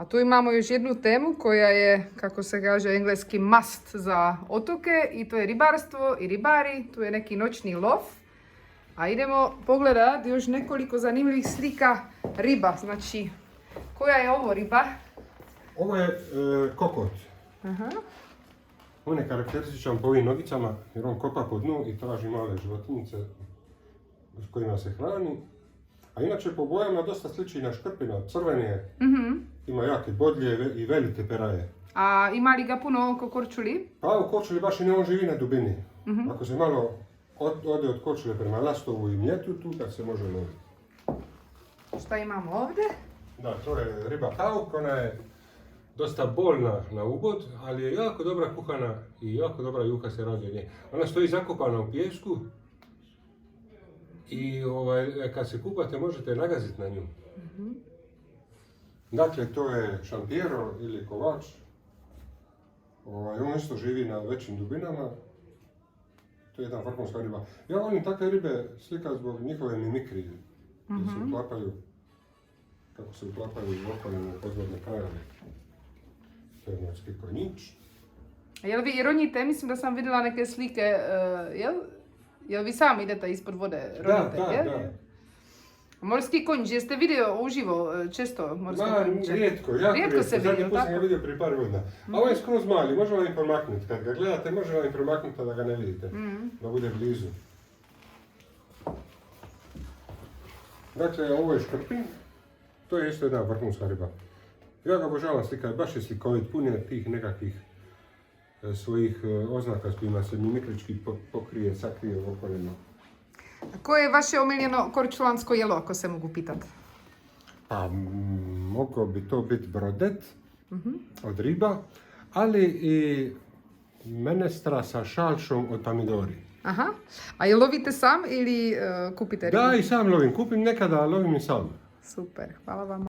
A tu imamo još jednu temu koja je, kako se kaže engleski, must za otoke i to je ribarstvo i ribari. Tu je neki noćni lov. A idemo pogledati još nekoliko zanimljivih slika riba. Znači, koja je ovo riba? Ovo je kokot. Aha. On je karakterističan po ovim nogicama jer on kopa po dnu i traži male životinjice s kojima se hrani. A inače po bojama dosta sliči na škrpina, crveni je. Ima jake bodlje i velike peraje. A ima li ga puno oko korčuli? Pa u Korčuli baš i ne on živi na dubini. Ako se malo ode od Korčule prema Lastovu i Mljetu, tu kad se može loviti. Šta imamo ovdje? Da, to je riba pauk, ona je dosta bolna na ubod, ali je jako dobra kuhana i jako dobra juha se radi od nje. Ona stoji zakopana u pijesku i kad se kupate možete nagaziti na nju. Dakle, to je šampiero ili kovač. On isto živi na većim dubinama. To je jedna vrhunska riba. Ja volim takve ribe slika zbog njihove mimikrije. Gdje se uklapaju, kako se uklapaju u okolinu podvodne krajeve. To je morski konjić. Jel vi ronite? Mislim da sam vidjela neke slike. Jel vi sami idete ispod vode? Ronite, Da. Morski konjić, jeste vidio uživo često morskog konjića? Rijetko, jako rijetko. se Zadnji vidio, put sam tako? ga vidio prije par godina. A ovo je skroz mali, može vam i promaknuti. Kad ga gledate, može vam i promaknuti da ga ne vidite. Da bude blizu. Dakle, ovo je škrpin. To je isto jedna vrhunska riba. Ja ga obožavam slikati, baš je slikovit, pun je tih nekakvih svojih oznaka s kojima se mimikrički pokrije, sakrije u okolinu. A koje je vaše omiljeno korčulansko jelo, ako se mogu pitati? Pa, mogao bi to biti brodet od riba, ali i menestra sa šalšom od pomidori. Aha. A je lovite sam ili kupite ribu? Da, i sam lovim. Kupim nekada, lovim i sam. Super, hvala vam.